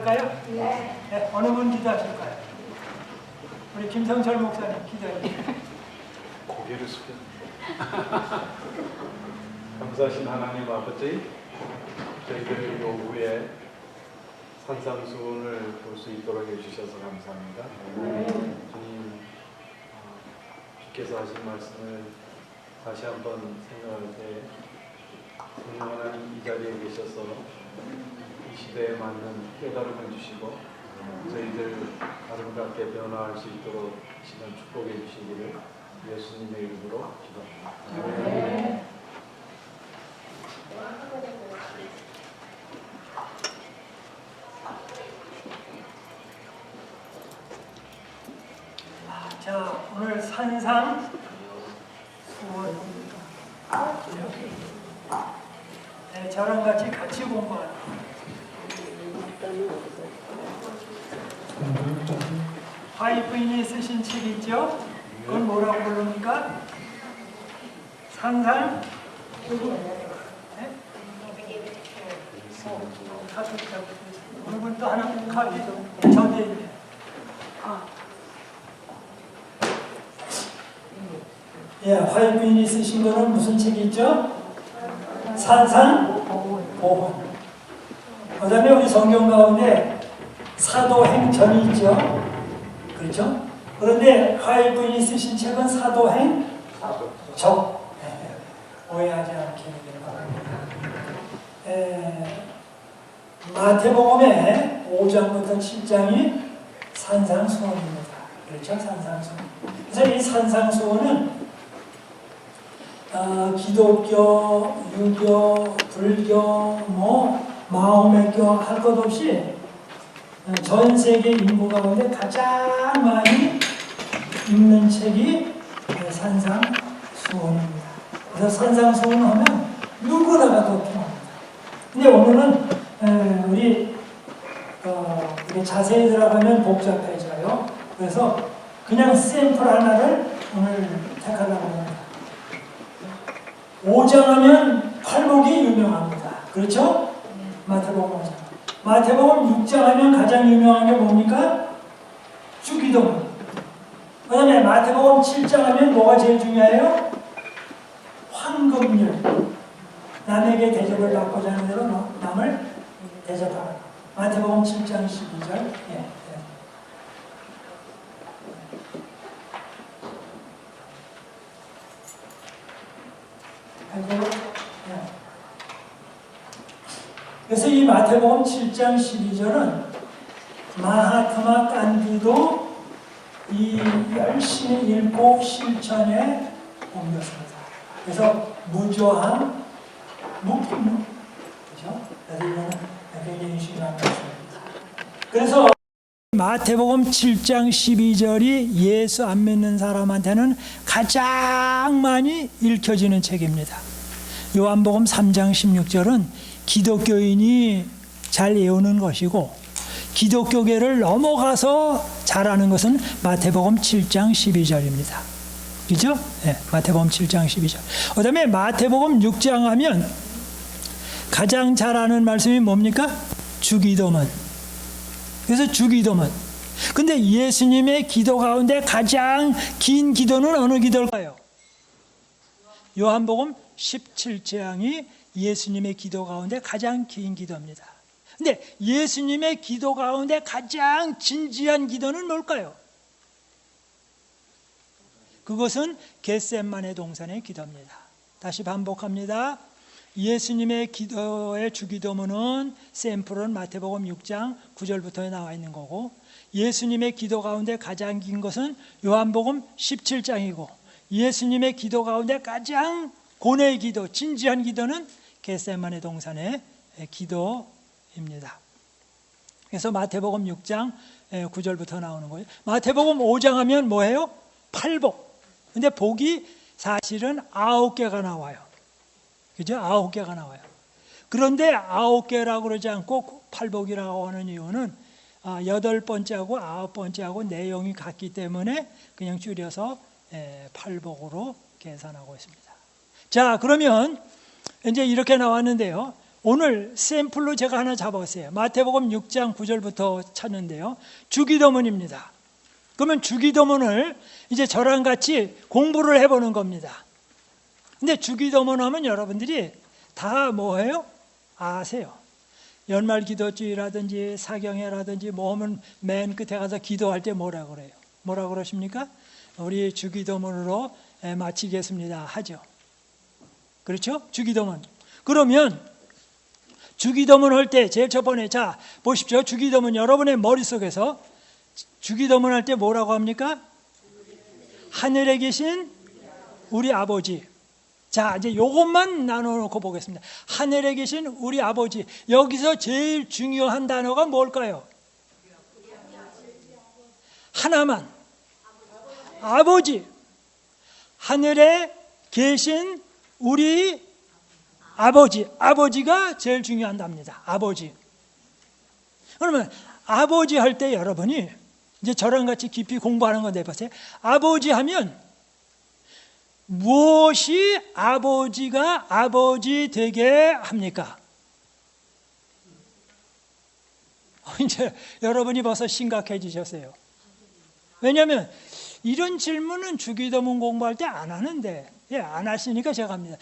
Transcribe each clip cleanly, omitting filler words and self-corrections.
할까요? 네. 어느 분 기도하실까요? 우리 김성철 목사님 기도해 주세요. 고개를 숙여. 감사하신 하나님 아버지, 저희들 오후에 산상수훈을 볼 수 있도록 해주셔서 감사합니다. 주님, 주께서 하신 말씀을 다시 한번 생각할 때 성령 하나님 이 자리에 계셔서 이 시대에 맞는 깨달음을 주시고 저희들 아름답게 변화할 수 있도록 시간 축복해 주시기를 예수님의 이름으로 기도합니다. 자, 오늘 산상 수원. 네, 저랑 같이 공부하는. 화이트인이 쓰신 책 있죠? 그건 뭐라고 부릅니까? 산상? 네? 어느 분 또 하나 카피 저기에 있네. 예, 화이트인이 쓰신 거는 무슨 책이 있죠? 산상 보훈. 그 다음에 우리 성경 가운데 사도행전이 있죠. 그렇죠? 그런데 화이트인이 쓰신 책은 사도행적. 오해하지 않게 되기를 바랍니다. 마태복음의 5장부터 7장이 산상수훈입니다. 그렇죠? 산상수훈. 그래서 이 산상수훈은 기독교, 유교, 불교, 마호메교 할 것 없이 전 세계 인구 가운데 가장 많이 읽는 책이 산상수훈입니다. 그래서 산상수훈 하면 누구나가 더 통합니다. 근데 오늘은 우리 자세히 들어가면 복잡해져요. 그래서 그냥 샘플 하나를 오늘 택하려고 합니다. 5장 하면 팔복이 유명합니다. 그렇죠? 마태복음 5장. 마태복음 6장 하면 가장 유명한 게 뭡니까? 주기도문. 그 다음에 마태복음 7장 하면 뭐가 제일 중요해요? 황금률. 남에게 대접을 받고자 하는 대로 남을 대접하라. 마태복음 7장 12절. 그래서 이 마태복음 7장 12절은 마하트마 간디도 이 열심히 읽고 실천에 옮겼습니다. 그래서 무조함, 무품무. 그렇죠? 그래서 이거는 굉장히 중요한 말씀입니다. 그래서 마태복음 7장 12절이 예수 안 믿는 사람한테는 가장 많이 읽혀지는 책입니다. 요한복음 3장 16절은 기독교인이 잘 외우는 것이고 기독교계를 넘어가서 잘하는 것은 마태복음 7장 12절입니다. 그죠? 네, 마태복음 7장 12절. 그 다음에 마태복음 6장 하면 가장 잘하는 말씀이 뭡니까? 주기도문. 그래서 주기도문. 근데 예수님의 기도 가운데 가장 긴 기도는 어느 기도일까요? 요한복음 17장이 예수님의 기도 가운데 가장 긴 기도입니다. 근데 예수님의 기도 가운데 가장 진지한 기도는 뭘까요? 그것은 겟세마네 동산의 기도입니다. 다시 반복합니다. 예수님의 기도의 주기도문은 샘플은 마태복음 6장 9절부터 나와 있는 거고 예수님의 기도 가운데 가장 긴 것은 요한복음 17장이고 예수님의 기도 가운데 가장 고뇌의 기도, 진지한 기도는 겟세마네 동산의 기도입니다. 그래서 마태복음 6장 9절부터 나오는 거예요. 마태복음 5장 하면 뭐예요? 팔복. 근데 복이 사실은 9개가 나와요. 그죠? 9개가 나와요. 그런데 9개라고 그러지 않고 팔복이라고 하는 이유는 8번째하고 9번째하고 내용이 같기 때문에 그냥 줄여서 팔복으로 계산하고 있습니다. 자, 그러면 이제 이렇게 나왔는데요. 오늘 샘플로 제가 하나 잡았어요. 마태복음 6장 9절부터 찾는데요. 주기도문입니다. 그러면 주기도문을 이제 저랑 같이 공부를 해보는 겁니다. 근데 주기도문 하면 여러분들이 다 뭐예요? 아세요. 연말 기도주의라든지 사경회라든지 뭐 하면 맨 끝에 가서 기도할 때 뭐라 그래요? 뭐라 그러십니까? 우리 주기도문으로 마치겠습니다 하죠. 그렇죠? 주기도문. 그러면 주기도문 할 때 제일 첫 번째, 자 보십시오. 주기도문 여러분의 머릿속에서 주기도문 할 때 뭐라고 합니까? 하늘에 계신 우리 아버지. 자, 이제 요것만 나눠놓고 보겠습니다. 하늘에 계신 우리 아버지. 여기서 제일 중요한 단어가 뭘까요? 하나만. 아버지. 하늘에 계신 우리 아버지. 아버지가 제일 중요한답니다. 아버지. 그러면 아버지 할 때 여러분이 이제 저랑 같이 깊이 공부하는 건데 보세요. 아버지 하면 무엇이 아버지가 아버지 되게 합니까? 이제 여러분이 벌써 심각해지셨어요. 왜냐하면 이런 질문은 주기도문 공부할 때 안 하는데, 안 하시니까 제가 합니다.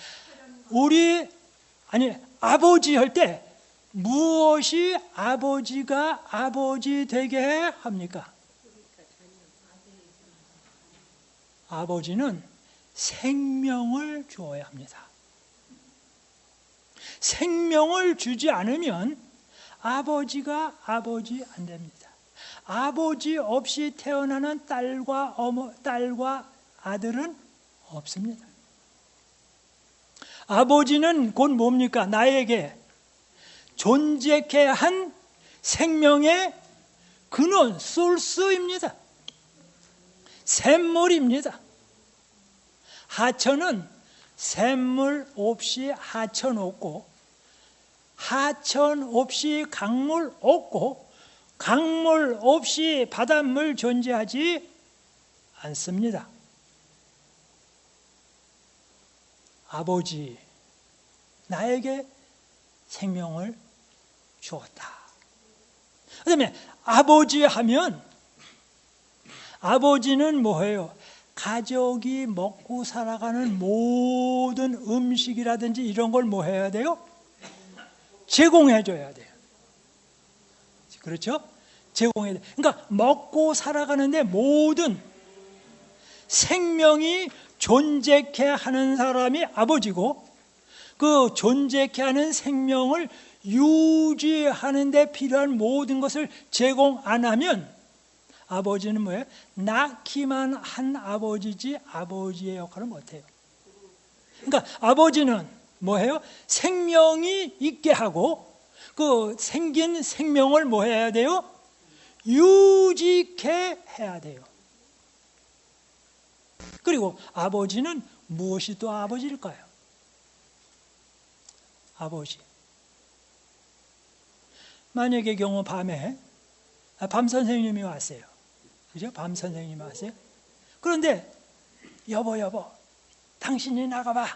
아버지 할 때 무엇이 아버지가 아버지 되게 합니까? 아버지는 생명을 주어야 합니다. 생명을 주지 않으면 아버지가 아버지 안 됩니다. 아버지 없이 태어나는 딸과 아들은 없습니다. 아버지는 곧 뭡니까? 나에게 존재케 한 생명의 근원, 소스입니다. 샘물입니다. 하천은 샘물 없이 하천 없고, 하천 없이 강물 없고, 강물 없이 바닷물 존재하지 않습니다. 아버지, 나에게 생명을 주었다. 그 다음에 아버지 하면, 아버지는 뭐예요? 가족이 먹고 살아가는 모든 음식이라든지 이런 걸 뭐 해야 돼요? 제공해 줘야 돼요. 그렇죠? 제공해야 돼요. 그러니까 먹고 살아가는데 모든 생명이 존재케 하는 사람이 아버지고, 그 존재케 하는 생명을 유지하는 데 필요한 모든 것을 제공 안 하면 아버지는 뭐예요? 낳기만 한 아버지지 아버지의 역할을 못해요. 그러니까 아버지는 뭐예요? 생명이 있게 하고, 그 생긴 생명을 뭐 해야 돼요? 유지케 해야 돼요. 그리고 아버지는 무엇이 또 아버지일까요? 아버지. 만약의 경우 밤에 밤 선생님이 왔어요. 그죠? 밤 선생님이 왔어요. 그런데 여보 당신이 나가봐.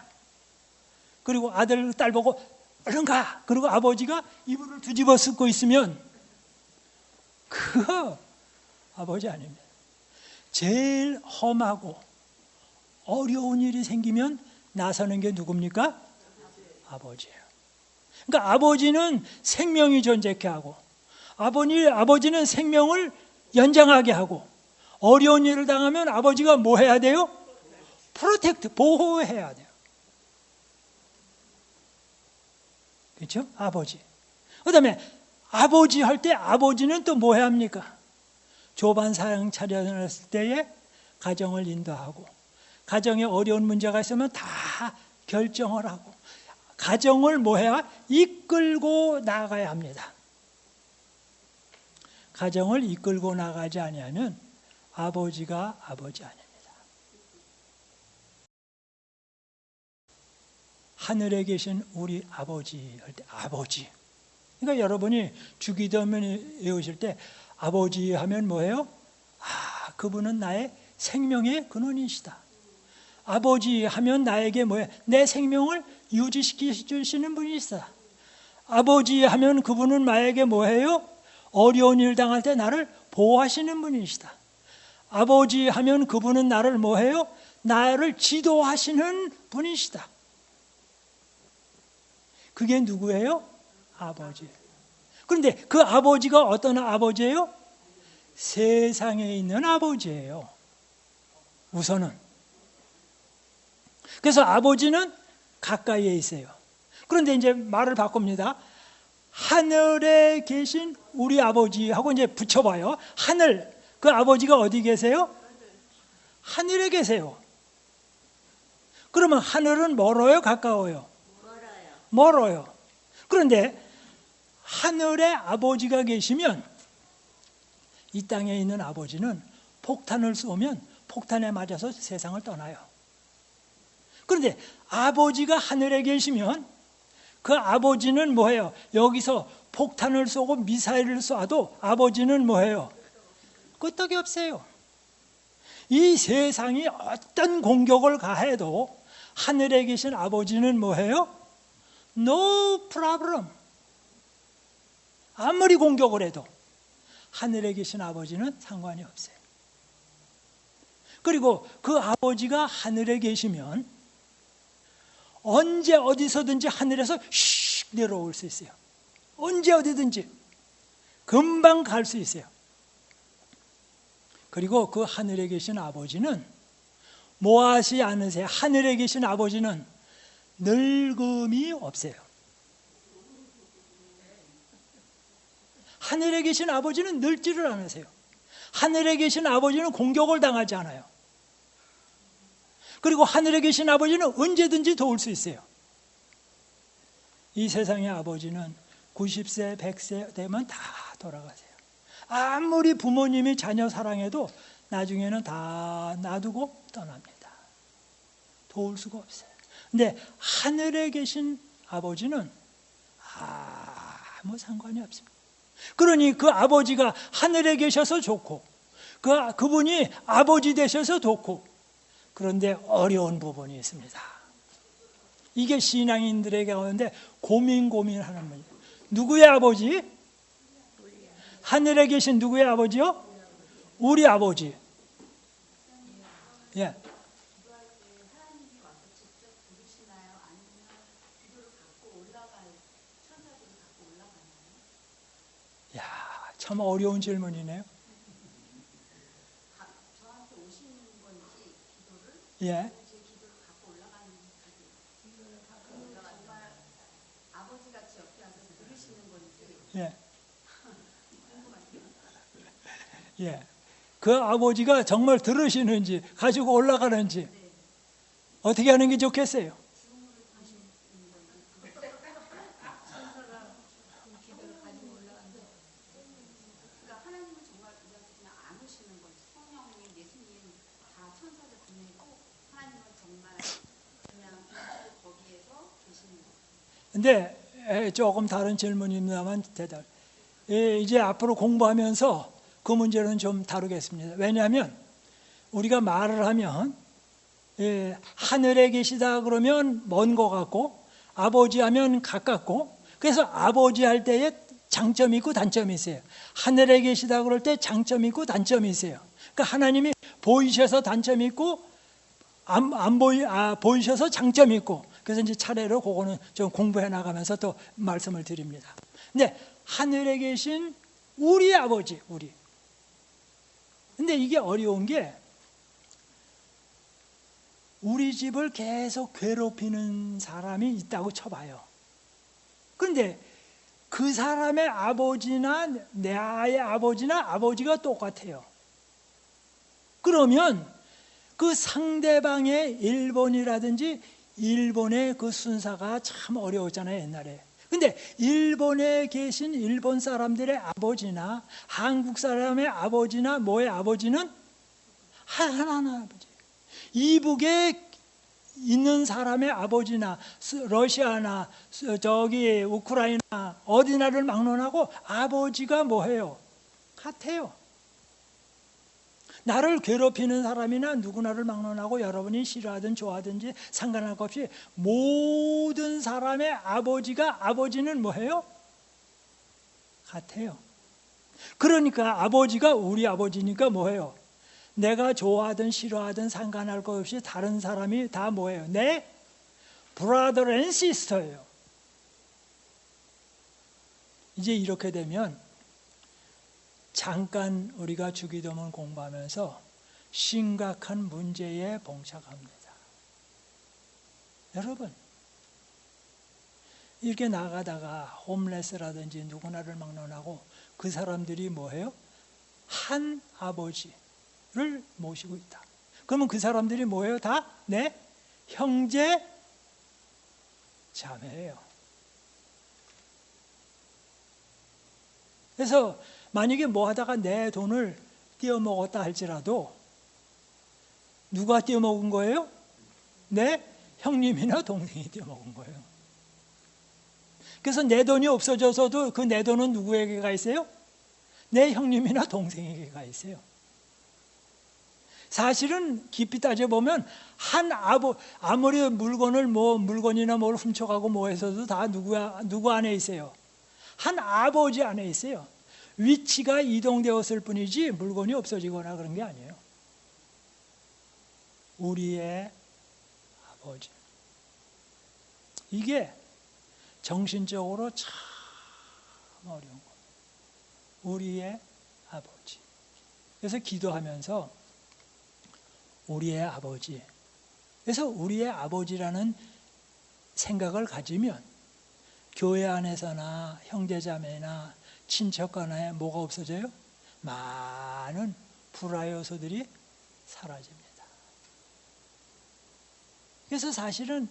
그리고 아들 딸 보고 얼른 가. 그리고 아버지가 이불을 뒤집어 쓰고 있으면 그거 아버지 아닙니다. 제일 험하고 어려운 일이 생기면 나서는 게 누굽니까? 아버지예요. 그러니까 아버지는 생명이 존재케 하고, 아버지는 생명을 연장하게 하고, 어려운 일을 당하면 아버지가 뭐 해야 돼요? 프로텍트, 보호해야 돼요. 그렇죠? 아버지. 그 다음에 아버지 할 때 아버지는 또 뭐 해야 합니까? 조반 사랑 차려놨을 때에 가정을 인도하고, 가정에 어려운 문제가 있으면 다 결정을 하고, 가정을 뭐 해야? 이끌고 나가야 합니다. 가정을 이끌고 나가지 아니하면 아버지가 아버지 아닙니다. 하늘에 계신 우리 아버지 할 때 아버지. 그러니까 여러분이 주기도문 외우실 때 아버지 하면 뭐예요? 그분은 나의 생명의 근원이시다. 아버지 하면 나에게 뭐예요? 내 생명을 유지시키시는 분이시다. 아버지 하면 그분은 나에게 뭐해요? 어려운 일 당할 때 나를 보호하시는 분이시다. 아버지 하면 그분은 나를 뭐해요? 나를 지도하시는 분이시다. 그게 누구예요? 아버지. 그런데 그 아버지가 어떤 아버지예요? 세상에 있는 아버지예요. 우선은. 그래서 아버지는 가까이에 있어요. 그런데 이제 말을 바꿉니다. 하늘에 계신 우리 아버지하고 이제 붙여봐요. 하늘, 그 아버지가 어디 계세요? 하늘에 계세요. 그러면 하늘은 멀어요? 가까워요? 멀어요. 그런데 하늘에 아버지가 계시면 이 땅에 있는 아버지는 폭탄을 쏘면 폭탄에 맞아서 세상을 떠나요. 그런데 아버지가 하늘에 계시면 그 아버지는 뭐예요? 여기서 폭탄을 쏘고 미사일을 쏴도 아버지는 뭐예요? 끄떡이 없어요. 이 세상이 어떤 공격을 가해도 하늘에 계신 아버지는 뭐예요? No problem. 아무리 공격을 해도 하늘에 계신 아버지는 상관이 없어요. 그리고 그 아버지가 하늘에 계시면 언제 어디서든지 하늘에서 슉 내려올 수 있어요. 언제 어디든지 금방 갈 수 있어요. 그리고 그 하늘에 계신 아버지는 뭐하지 않으세요? 하늘에 계신 아버지는 늙음이 없어요. 하늘에 계신 아버지는 늙지를 않으세요. 하늘에 계신 아버지는 공격을 당하지 않아요. 그리고 하늘에 계신 아버지는 언제든지 도울 수 있어요. 이 세상의 아버지는 90세, 100세 되면 다 돌아가세요. 아무리 부모님이 자녀 사랑해도 나중에는 다 놔두고 떠납니다. 도울 수가 없어요. 근데 하늘에 계신 아버지는 아무 상관이 없습니다. 그러니 그 아버지가 하늘에 계셔서 좋고 그분이 아버지 되셔서 좋고, 그런데 어려운 부분이 있습니다. 이게 신앙인들에게 가운데 고민하는 문제. 누구의 아버지? 하늘에 계신 누구의 아버지요? 우리 아버지. 예. 야, 참 어려운 질문이네요. 저한테 오시는 건지 기도를 예. 제 기도를 갖고 올라가는 정말 아버지 같이 옆에 와서 들으시는 건지 예. 궁금하네요. 예. 그 아버지가 정말 들으시는지 가지고 올라가는지 어떻게 하는 게 좋겠어요? 천사가 기도를 가지고 올라가는데, 그러니까 하나님은 정말 우리한테 그냥 안 오시는 건지, 성령님, 예수님 다 천사를 보내고 하나님은 정말 그냥 거기에서 계시는 거예요. 근데 조금 다른 질문입니다만 대답. 이제 앞으로 공부하면서 그 문제는 좀 다루겠습니다. 왜냐하면 우리가 말을 하면 하늘에 계시다 그러면 먼 것 같고, 아버지 하면 가깝고, 그래서 아버지 할 때에 장점이 있고 단점이 있어요. 하늘에 계시다 그럴 때 장점이 있고 단점이 있어요. 그러니까 하나님이 보이셔서 단점이 있고 보이셔서 장점이 있고, 그래서 이제 차례로 그거는 좀 공부해 나가면서 또 말씀을 드립니다. 근데 하늘에 계신 우리 아버지, 우리. 근데 이게 어려운 게 우리 집을 계속 괴롭히는 사람이 있다고 쳐봐요. 그런데 그 사람의 아버지나 나의 아버지나 아버지가 똑같아요. 그러면 그 상대방의 일본이라든지 일본의 그 순사가 참 어려웠잖아요, 옛날에. 근데 일본에 계신 일본 사람들의 아버지나 한국 사람의 아버지나 뭐의 아버지는 하나는 아버지. 이북에 있는 사람의 아버지나 러시아나 저기 우크라이나 어디나를 막론하고 아버지가 뭐해요? 같아요. 나를 괴롭히는 사람이나 누구나를 막론하고 여러분이 싫어하든 좋아하든지 상관할 것 없이 모든 사람의 아버지는 뭐예요? 같아요. 그러니까 아버지가 우리 아버지니까 뭐예요? 내가 좋아하든 싫어하든 상관할 것 없이 다른 사람이 다 뭐예요? 내 brother and sister예요. 이제 이렇게 되면 잠깐 우리가 주기도문 공부하면서 심각한 문제에 봉착합니다. 여러분, 이렇게 나가다가 홈레스라든지 누구나를 막론하고 그 사람들이 뭐예요? 한 아버지를 모시고 있다. 그러면 그 사람들이 뭐예요? 다 내 형제 자매예요. 그래서 만약에 뭐 하다가 내 돈을 떼어먹었다 할지라도 누가 떼어먹은 거예요? 내 형님이나 동생이 떼어먹은 거예요. 그래서 내 돈이 없어져서도 그 내 돈은 누구에게 가 있어요? 내 형님이나 동생에게 가 있어요. 사실은 깊이 따져보면 아무리 물건이나 뭘 훔쳐가고 뭐 해서도 다 누구 안에 있어요? 한 아버지 안에 있어요. 위치가 이동되었을 뿐이지 물건이 없어지거나 그런 게 아니에요. 우리의 아버지. 이게 정신적으로 참 어려운 거예요. 우리의 아버지. 그래서 기도하면서 우리의 아버지. 그래서 우리의 아버지라는 생각을 가지면 교회 안에서나 형제자매나 친척 간에 뭐가 없어져요? 많은 불화 요소들이 사라집니다. 그래서 사실은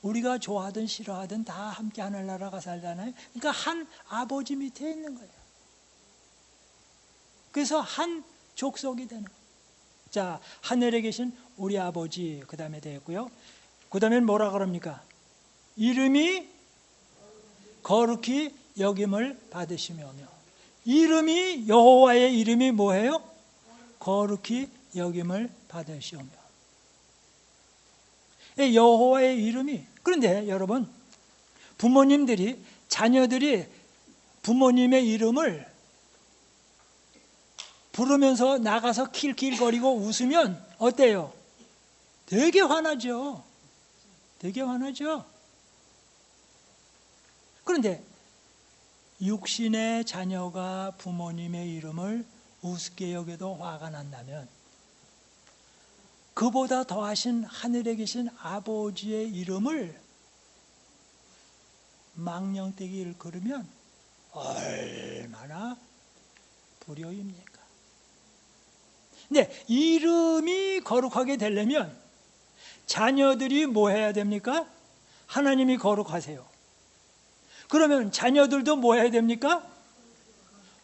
우리가 좋아하든 싫어하든 다 함께 하늘나라가 살잖아요. 그러니까 한 아버지 밑에 있는 거예요. 그래서 한 족속이 되는 거예요. 자, 하늘에 계신 우리 아버지 그 다음에 되었고요. 그 다음엔 뭐라 그럽니까? 이름이 거룩히 여김을 받으시며며. 이름이 여호와의 이름이 뭐예요? 거룩히 여김을 받으시오며. 여호와의 이름이. 그런데 여러분, 자녀들이 부모님의 이름을 부르면서 나가서 킬킬거리고 웃으면 어때요? 되게 화나죠. 되게 화나죠. 그런데 육신의 자녀가 부모님의 이름을 우습게 여겨도 화가 난다면 그보다 더하신 하늘에 계신 아버지의 이름을 망령되게 일컬으면 얼마나 불효입니까? 근데 이름이 거룩하게 되려면 자녀들이 뭐 해야 됩니까? 하나님이 거룩하세요. 그러면 자녀들도 뭐 해야 됩니까?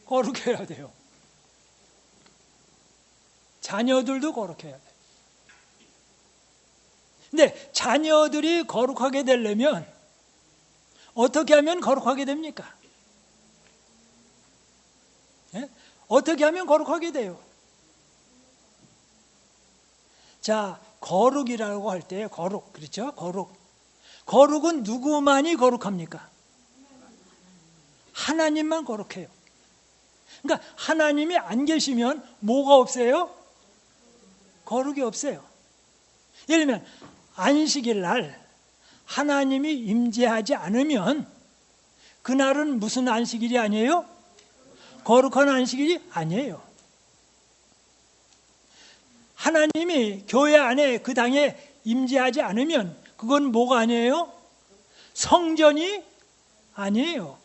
거룩해야 돼요. 자녀들도 거룩해야 돼요. 근데 자녀들이 거룩하게 되려면 어떻게 하면 거룩하게 됩니까? 예? 어떻게 하면 거룩하게 돼요? 자, 거룩이라고 할 때 거룩, 그렇죠? 거룩은 누구만이 거룩합니까? 하나님만 거룩해요. 그러니까 하나님이 안 계시면 뭐가 없어요? 거룩이 없어요. 예를 들면 안식일 날 하나님이 임재하지 않으면 그날은 무슨 안식일이 아니에요? 거룩한 안식일이 아니에요. 하나님이 교회 안에 그 당에 임재하지 않으면 그건 뭐가 아니에요? 성전이 아니에요.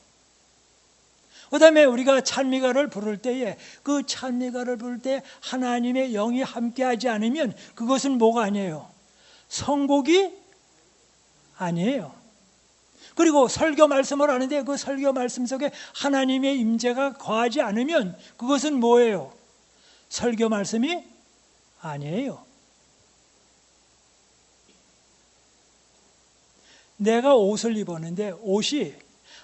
그 다음에 우리가 찬미가를 부를 때에 그 찬미가를 부를 때 하나님의 영이 함께하지 않으면 그것은 뭐가 아니에요? 성곡이 아니에요. 그리고 설교 말씀을 하는데 그 설교 말씀 속에 하나님의 임재가 거하지 않으면 그것은 뭐예요? 설교 말씀이 아니에요. 내가 옷을 입었는데 옷이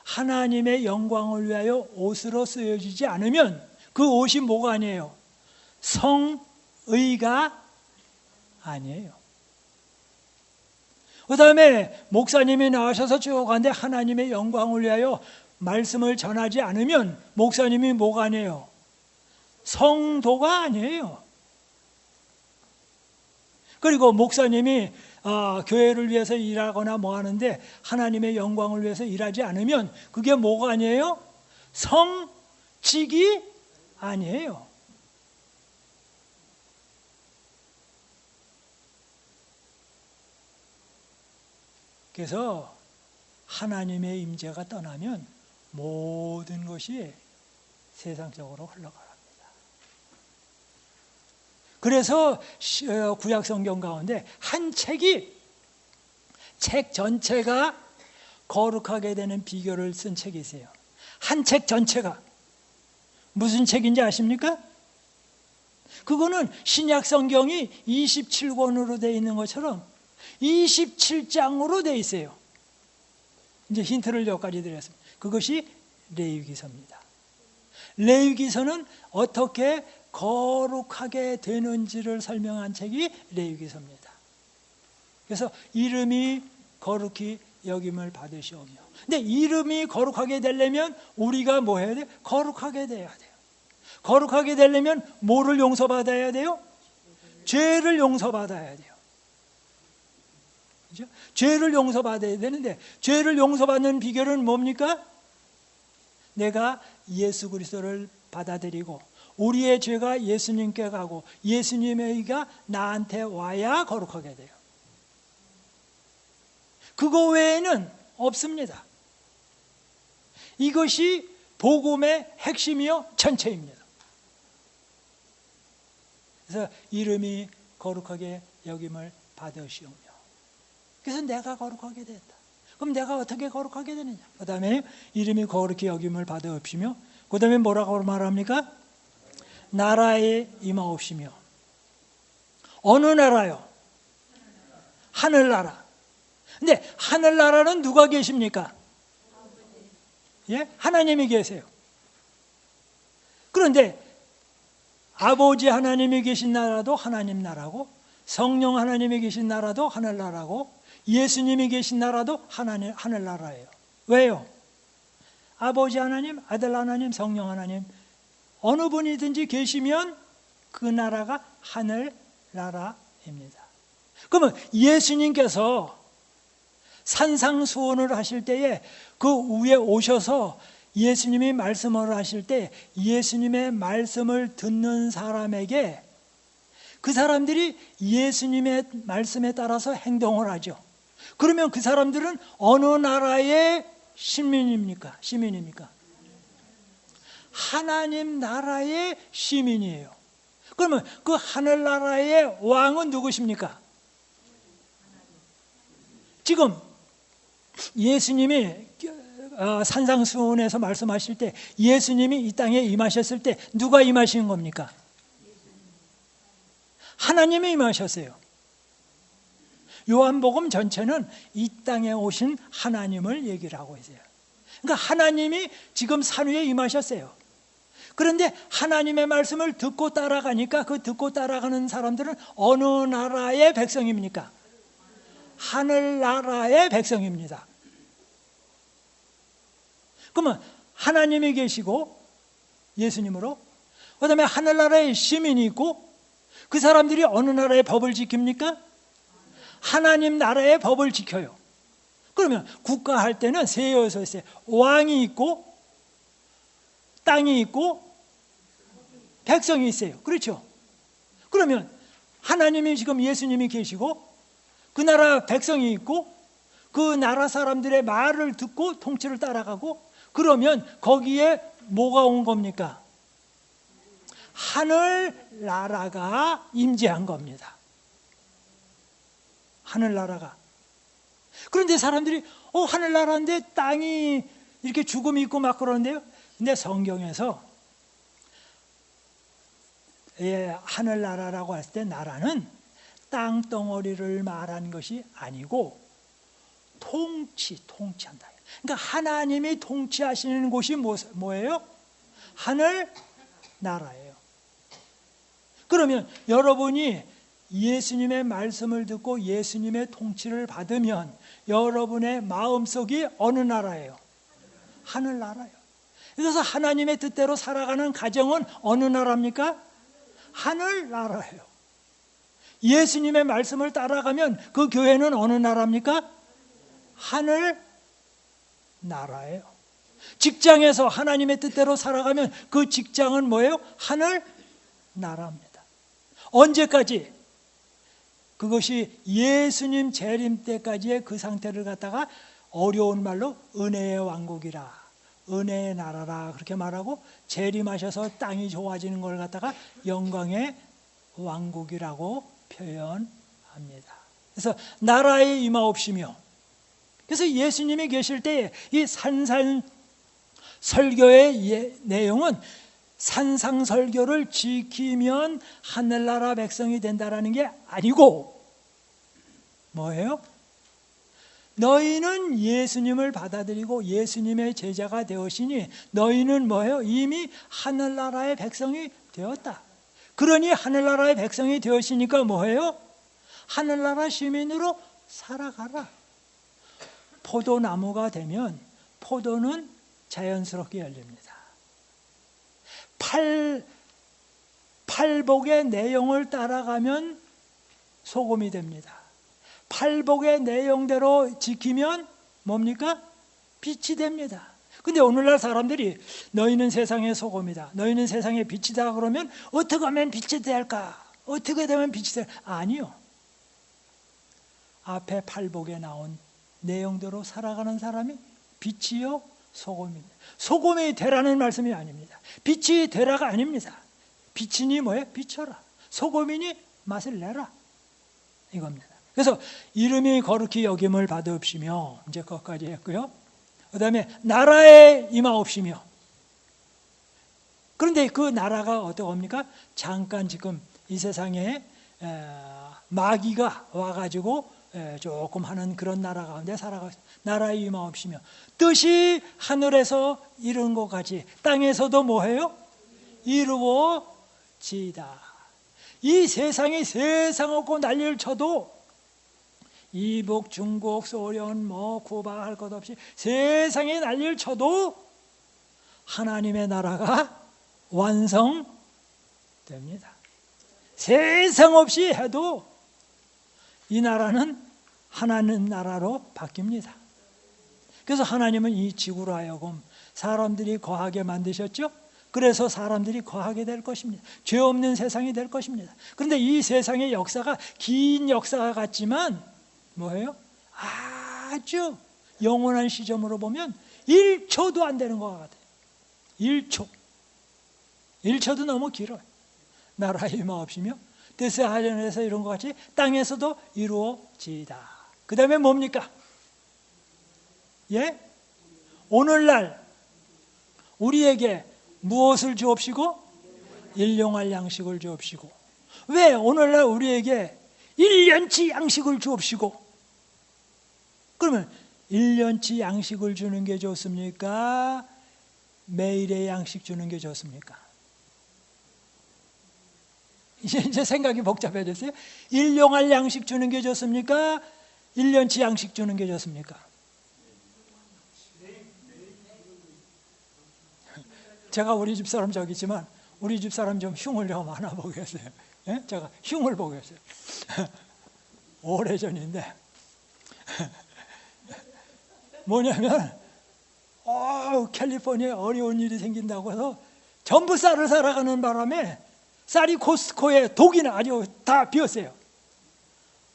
하나님의 영광을 위하여 옷으로 쓰여지지 않으면 그 옷이 뭐가 아니에요? 의가 아니에요. 그 다음에 목사님이 나오셔서 쭉 가는데 하나님의 영광을 위하여 말씀을 전하지 않으면 목사님이 뭐가 아니에요? 성도가 아니에요. 그리고 목사님이 교회를 위해서 일하거나 뭐 하는데 하나님의 영광을 위해서 일하지 않으면 그게 뭐가 아니에요? 성직이 아니에요. 그래서 하나님의 임재가 떠나면 모든 것이 세상적으로 흘러갑니다. 그래서 구약 성경 가운데 한 책이 책 전체가 거룩하게 되는 비결을 쓴 책이 있어요. 한 책 전체가 무슨 책인지 아십니까? 그거는 신약 성경이 27권으로 되어 있는 것처럼 27장으로 되어 있어요. 이제 힌트를 여기까지 드렸습니다. 그것이 레위기서입니다. 레위기서는 어떻게 거룩하게 되는지를 설명한 책이 레위기서입니다. 그래서 이름이 거룩히 여김을 받으시오며. 근데 이름이 거룩하게 되려면 우리가 뭐 해야 돼요? 거룩하게 돼야 돼요. 거룩하게 되려면 뭐를 용서받아야 돼요? 죄를 용서받아야 돼요. 그죠? 죄를 용서받아야 되는데 죄를 용서받는 비결은 뭡니까? 내가 예수 그리스도를 받아들이고 우리의 죄가 예수님께 가고 예수님의 의가 나한테 와야 거룩하게 돼요. 그거 외에는 없습니다. 이것이 복음의 핵심이요 전체입니다. 그래서 이름이 거룩하게 여김을 받으시오며. 그래서 내가 거룩하게 됐다. 그럼 내가 어떻게 거룩하게 되느냐? 그 다음에 이름이 거룩히 여김을 받으시며, 그 다음에 뭐라고 말합니까? 나라에 임하옵시며. 어느 나라요? 하늘나라. 근데 하늘나라는 누가 계십니까? 예? 하나님이 계세요. 그런데 아버지 하나님이 계신 나라도 하나님 나라고, 성령 하나님이 계신 나라도 하늘나라고, 예수님이 계신 나라도 하늘나라예요. 왜요? 아버지 하나님, 아들 하나님, 성령 하나님 어느 분이든지 계시면 그 나라가 하늘나라입니다. 그러면 예수님께서 산상수훈을 하실 때에 그 위에 오셔서 예수님이 말씀을 하실 때 예수님의 말씀을 듣는 사람에게 그 사람들이 예수님의 말씀에 따라서 행동을 하죠. 그러면 그 사람들은 어느 나라의 시민입니까? 하나님 나라의 시민이에요. 그러면 그 하늘나라의 왕은 누구십니까? 지금 예수님이 산상수훈에서 말씀하실 때 예수님이 이 땅에 임하셨을 때 누가 임하신 겁니까? 하나님이 임하셨어요. 요한복음 전체는 이 땅에 오신 하나님을 얘기를 하고 있어요. 그러니까 하나님이 지금 산 위에 임하셨어요. 그런데 하나님의 말씀을 듣고 따라가니까 그 듣고 따라가는 사람들은 어느 나라의 백성입니까? 하늘나라의 백성입니다. 그러면 하나님이 계시고 예수님으로, 그 다음에 하늘나라의 시민이 있고, 그 사람들이 어느 나라의 법을 지킵니까? 하나님 나라의 법을 지켜요. 그러면 국가 할 때는 세 여섯 있어요. 왕이 있고 땅이 있고 백성이 있어요. 그렇죠? 그러면 하나님이 지금 예수님이 계시고 그 나라 백성이 있고 그 나라 사람들의 말을 듣고 통치를 따라가고, 그러면 거기에 뭐가 온 겁니까? 하늘나라가 임재한 겁니다. 하늘나라가. 그런데 사람들이 하늘나라인데 땅이 이렇게 죽음이 있고 막 그러는데요. 근데 성경에서 하늘나라라고 했을 때 나라는 땅덩어리를 말한 것이 아니고 통치한다. 그러니까 하나님이 통치하시는 곳이 뭐예요? 하늘나라예요. 그러면 여러분이 예수님의 말씀을 듣고 예수님의 통치를 받으면 여러분의 마음속이 어느 나라예요? 하늘나라예요. 그래서 하나님의 뜻대로 살아가는 가정은 어느 나라입니까? 하늘나라예요. 예수님의 말씀을 따라가면 그 교회는 어느 나라입니까? 하늘나라예요. 직장에서 하나님의 뜻대로 살아가면 그 직장은 뭐예요? 하늘나라입니다. 언제까지? 그것이 예수님 재림 때까지의 그 상태를 갖다가 어려운 말로 은혜의 왕국이라, 은혜의 나라라 그렇게 말하고, 재림하셔서 땅이 좋아지는 걸 갖다가 영광의 왕국이라고 표현합니다. 그래서 나라의 임하옵시며, 그래서 예수님이 계실 때에 이 산산 설교의 내용은 산상설교를 지키면 하늘나라 백성이 된다라는 게 아니고 뭐예요? 너희는 예수님을 받아들이고 예수님의 제자가 되었으니 너희는 뭐예요? 이미 하늘나라의 백성이 되었다. 그러니 하늘나라의 백성이 되었으니까 뭐예요? 하늘나라 시민으로 살아가라. 포도나무가 되면 포도는 자연스럽게 열립니다. 팔복의 내용을 따라가면 소금이 됩니다. 팔복의 내용대로 지키면 뭡니까? 빛이 됩니다. 근데 오늘날 사람들이 너희는 세상의 소금이다, 너희는 세상의 빛이다 그러면 어떻게 하면 빛이 될까? 어떻게 되면 빛이 될까? 아니요. 앞에 팔복에 나온 내용대로 살아가는 사람이 빛이요 소금입니다. 소금이 되라는 말씀이 아닙니다. 빛이 되라가 아닙니다. 빛이니 뭐예요? 비춰라. 소금이니 맛을 내라, 이겁니다. 그래서 이름이 거룩히 여김을 받으옵시며, 이제 거기까지 했고요. 그 다음에 나라에 임하옵시며. 그런데 그 나라가 어떠합니까? 잠깐 지금 이 세상에 마귀가 와가지고 조금 하는 그런 나라 가운데 살아가고 있습니다. 나라에 임하옵시며 뜻이 하늘에서 이룬 것 같이 땅에서도 뭐해요? 이루어지이다. 이 세상이 세상 없고 난리를 쳐도 이북, 중국, 소련, 쿠바 할 것 없이 세상에 난리를 쳐도 하나님의 나라가 완성됩니다. 세상 없이 해도 이 나라는 하나님 나라로 바뀝니다. 그래서 하나님은 이 지구로 하여금 사람들이 거하게 만드셨죠. 그래서 사람들이 거하게 될 것입니다. 죄 없는 세상이 될 것입니다. 그런데 이 세상의 역사가 긴 역사가 같지만 뭐예요? 아주 영원한 시점으로 보면 1초도 안 되는 것 같아요. 1초도 너무 길어요. 나라에 임하옵시며 뜻의 하늘에서 이런 것 같이 땅에서도 이루어지이다. 그 다음에 뭡니까? 예? 오늘날 우리에게 무엇을 주옵시고? 일용할 양식을 주옵시고. 왜 오늘날 우리에게 1년치 양식을 주옵시고? 그러면 1년치 양식을 주는 게 좋습니까? 매일의 양식 주는 게 좋습니까? 이제 생각이 복잡해졌어요. 일용할 양식 주는 게 좋습니까? 1년치 양식 주는 게 좋습니까? 제가 우리 집사람 저기지만 우리 집사람 좀 흉을 좀 하나 보겠어요. 예? 제가 흉을 보겠어요. 오래전인데 뭐냐면 캘리포니아에 어려운 일이 생긴다고 해서 전부 쌀을 사러 가는 바람에 쌀이 코스트코에 독이나 아주 다 비었어요.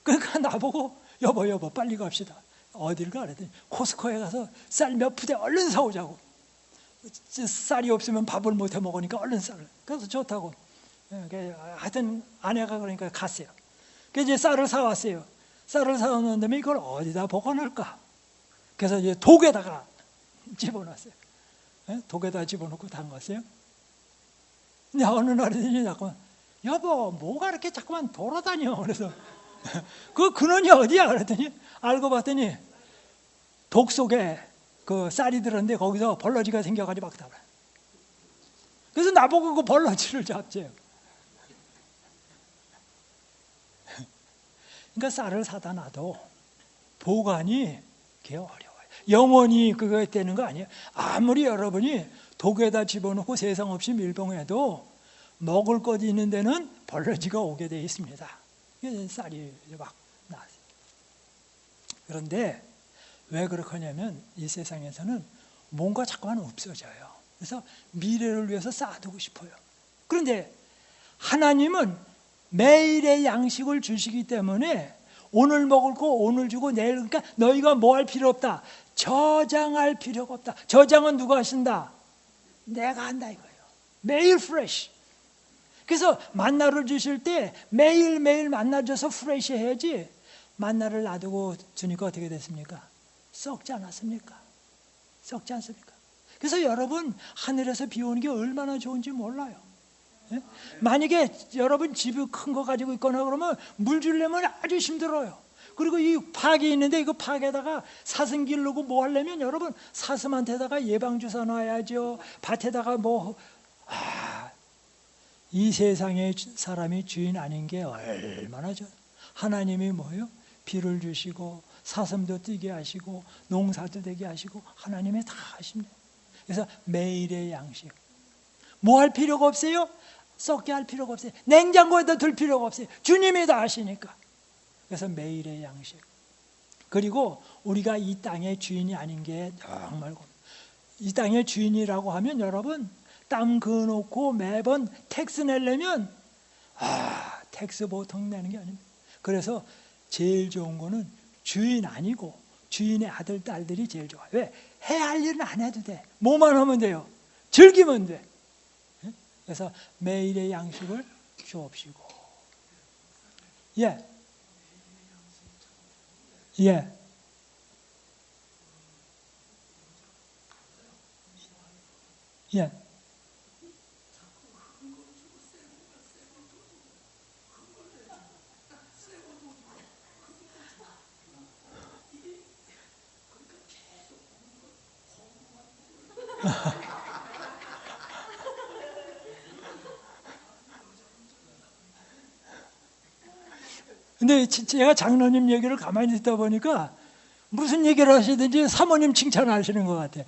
그러니까 나보고 여보 빨리 갑시다. 어딜 가? 그랬더니 코스트코에 가서 쌀 몇 푸대 얼른 사오자고. 쌀이 없으면 밥을 못 해 먹으니까 얼른 쌀을. 그래서 좋다고. 하여튼 아내가 그러니까 갔어요. 그래서 이제 쌀을 사왔어요. 쌀을 사오는 다음에 이걸 어디다 보관할까? 그래서 이제 독에다가 집어넣었어요. 독에다 집어넣고 담갔어요. 근데 어느 날이더니 자꾸 여보 뭐가 이렇게 자꾸만 돌아다녀. 그래서 그 근원이 어디야? 그랬더니 알고 봤더니 독 속에 그 쌀이 들었는데 거기서 벌러지가 생겨가지고 막 달아요. 그래서 나보고 그 벌러지를 잡재요. 그러니까 쌀을 사다 놔도 보관이 그게 어려워요. 영원히 그거 되는 거 아니에요. 아무리 여러분이 독에다 집어넣고 세상 없이 밀봉해도 먹을 것 있는 데는 벌레지가 오게 되어 있습니다. 쌀이 막 나왔어요. 그런데 왜 그렇게 하냐면 이 세상에서는 뭔가 자꾸만 없어져요. 그래서 미래를 위해서 쌓아두고 싶어요. 그런데 하나님은 매일의 양식을 주시기 때문에 오늘 먹을 거 오늘 주고 내일, 그러니까 너희가 뭐 할 필요 없다. 저장할 필요가 없다. 저장은 누가 하신다? 내가 한다 이거예요. 매일 프레쉬. 그래서 만나를 주실 때 매일매일 만나 줘서 프레쉬 해야지, 만나를 놔두고 주니까 어떻게 됐습니까? 썩지 않았습니까? 썩지 않습니까? 그래서 여러분, 하늘에서 비 오는 게 얼마나 좋은지 몰라요. 예? 만약에 여러분 집이 큰 거 가지고 있거나 그러면 물 주려면 아주 힘들어요. 그리고 이 팍이 있는데 이거 팍에다가 사슴 기르고 뭐 하려면 여러분 사슴한테다가 예방주사 놔야죠. 밭에다가 이 세상의 사람이 주인 아닌 게 얼마나 좋아요. 하나님이 뭐예요? 비를 주시고 사슴도 뛰게 하시고 농사도 되게 하시고 하나님이 다 하십니다. 그래서 매일의 양식. 뭐 할 필요가 없어요? 썩게 할 필요가 없어요. 냉장고에다 둘 필요가 없어요. 주님이 다 하시니까. 그래서 매일의 양식. 그리고 우리가 이 땅의 주인이 아닌 게 정말, 이 땅의 주인이라고 하면 여러분 땅 그어놓고 매번 텍스 내려면 텍스 보통 내는 게 아닙니다. 그래서 제일 좋은 거는 주인 아니고 주인의 아들 딸들이 제일 좋아요. 왜? 해야 할 일은 안 해도 돼. 뭐만 하면 돼요. 즐기면 돼. 그래서 매일의 양식을 주옵시고. 예. 예. 예. 근데 제가 장로님 얘기를 가만히 듣다 보니까 무슨 얘기를 하시든지 사모님 칭찬하시는 것 같아.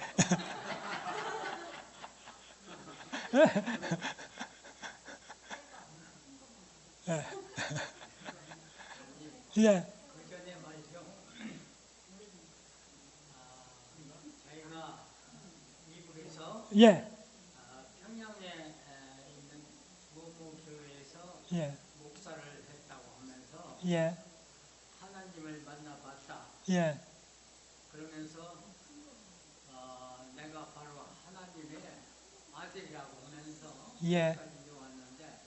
예. 저희가 미국에서 예. 평양에 있는 모모교회에서 예. 목사를 했다고 하면서 예. 하나님을 만나봤다. 예. 그러면서 내가 바로 하나님의 아들이라고 하면서 예. 여기까지 왔는데,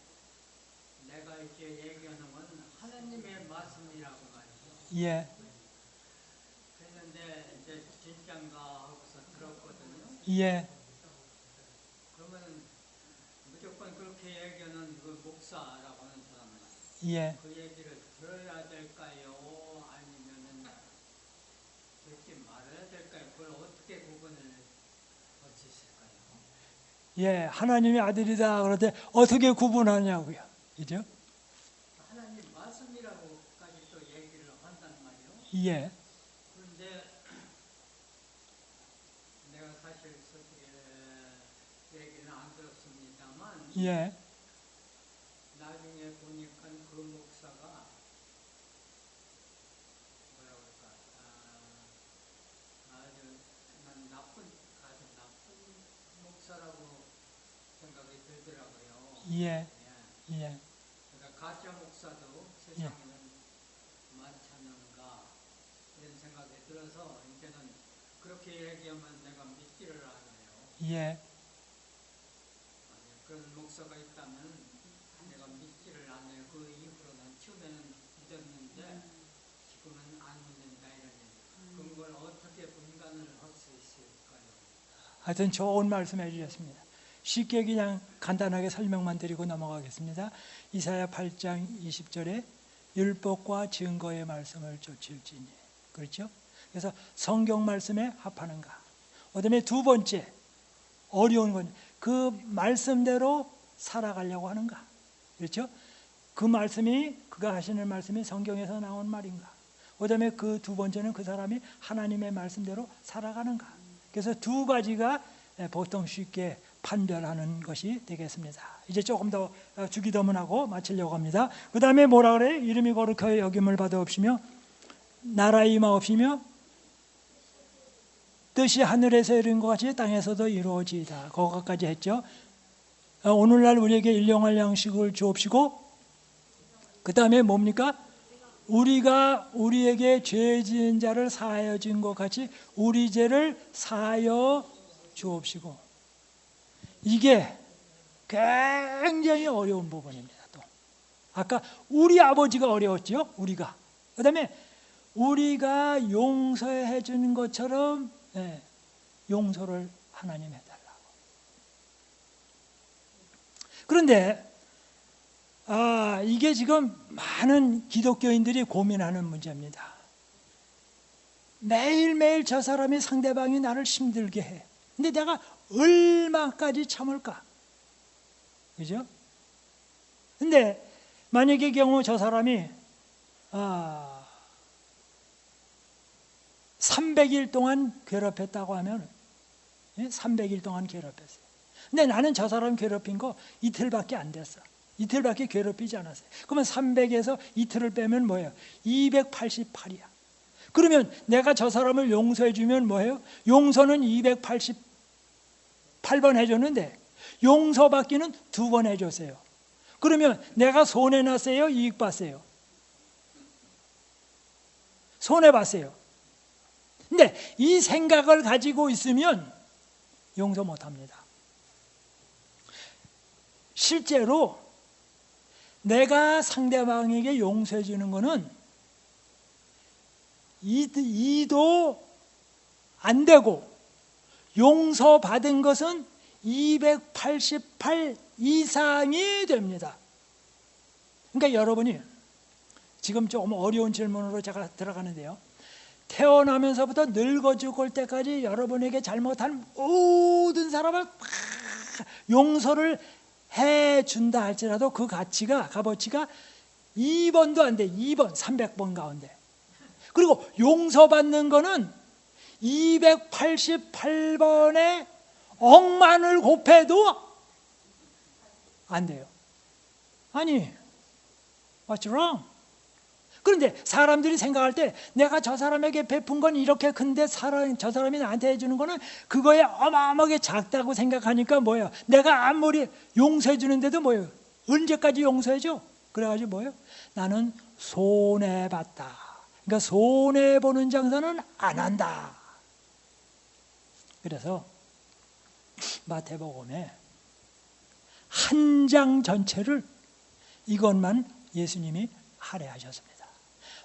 내가 이렇게 얘기하는 건 하나님의 말씀이라고 말이죠. 예. 그랬는데 이제 진짠가 하고서 들었거든요. 예. 그러면 무조건 그렇게 얘기하는 그 목사라고 하는 사람은 예. 그 얘기를 들어야 될까요? 아니면은 듣지 말아야 될까요? 그걸 어떻게 구분을 할 수 있을까요? 예. 하나님의 아들이다 그럴 때 어떻게 구분하냐고요. 그죠? 하나님 말씀이라고까지 또 얘기를 한단 말이에요. 예. 그런데 내가 사실 솔직히 얘기는 안 들었습니다만, 예. 나중에 보니까 그 목사가 뭐라 그럴까, 아주 아주 나쁜 목사라고 생각이 들더라고요. 예. 예. 예. 그러니까 가짜 목사도 세상에는 많지 않는가, 이런 생각이 들어서 이제는 그렇게 얘기하면 내가 믿지를 않아요. 예. 그런 목사가 있다면 내가 믿지를 않아요. 그 이후로는 처음에는 믿었는데 지금은 안 믿는다, 이런 얘기. 그걸 어떻게 분간을 할 수 있을까요? 하여튼 좋은 말씀 해주셨습니다. 쉽게 그냥 간단하게 설명만 드리고 넘어가겠습니다. 이사야 8장 20절에 율법과 증거의 말씀을 쫓을지니. 그렇죠? 그래서 성경 말씀에 합하는가. 그다음에 두 번째 어려운 건 그 말씀대로 살아가려고 하는가. 그렇죠? 그 말씀이 그가 하시는 말씀이 성경에서 나온 말인가? 그다음에 그 두 번째는 그 사람이 하나님의 말씀대로 살아가는가? 그래서 두 가지가 보통 쉽게 판별하는 것이 되겠습니다. 이제 조금 더 주기도문하고 마치려고 합니다. 그 다음에 뭐라 그래? 이름이 거룩하여 여김을 받아옵시며 나라 임하옵시며 뜻이 하늘에서 이룬 것 같이 땅에서도 이루어지이다. 거기까지 했죠. 오늘날 우리에게 일용할 양식을 주옵시고 그 다음에 뭡니까? 우리가 우리에게 죄 지은 자를 사하여 준 것 같이 우리 죄를 사하여 주옵시고. 이게 굉장히 어려운 부분입니다. 또 아까 우리 아버지가 어려웠죠. 우리가. 그 다음에 우리가 용서해 주는 것처럼 용서를 하나님 해달라고. 그런데 이게 지금 많은 기독교인들이 고민하는 문제입니다. 매일매일 저 사람이 상대방이 나를 힘들게 해. 근데 내가 얼마까지 참을까? 그죠? 근데 만약의 경우 저 사람이 300일 동안 괴롭혔다고 하면 300일 동안 괴롭혔어요. 근데 나는 저 사람 괴롭힌 거 이틀밖에 안 됐어. 이틀밖에 괴롭히지 않았어요. 그러면 300에서 이틀을 빼면 뭐예요? 288이야. 그러면 내가 저 사람을 용서해 주면 뭐예요? 용서는 288번 해줬는데 용서받기는 2번 해줬어요. 그러면 내가 손해났어요? 이익봤어요? 손해봤어요. 근데 이 생각을 가지고 있으면 용서 못합니다. 실제로 내가 상대방에게 용서해 주는 것은 2도 안 되고 용서받은 것은 288 이상이 됩니다. 그러니까 여러분이 지금 조금 어려운 질문으로 제가 들어가는데요. 태어나면서부터 늙어 죽을 때까지 여러분에게 잘못한 모든 사람을 용서를 해준다 할지라도 그 값어치가 2번도 안 돼. 2번, 300번 가운데. 그리고 용서받는 거는 288번의 억만을 곱해도 안 돼요. 아니, what's wrong? 그런데 사람들이 생각할 때 내가 저 사람에게 베푼 건 이렇게 큰데 저 사람이 나한테 해주는 거는 그거에 어마어마하게 작다고 생각하니까 뭐예요? 내가 아무리 용서해 주는데도 뭐예요? 언제까지 용서해줘? 그래가지고 뭐예요? 나는 손해봤다. 그러니까 손해보는 장사는 안 한다. 그래서 마태복음에 한 장 전체를 이것만 예수님이 할애하셨습니다.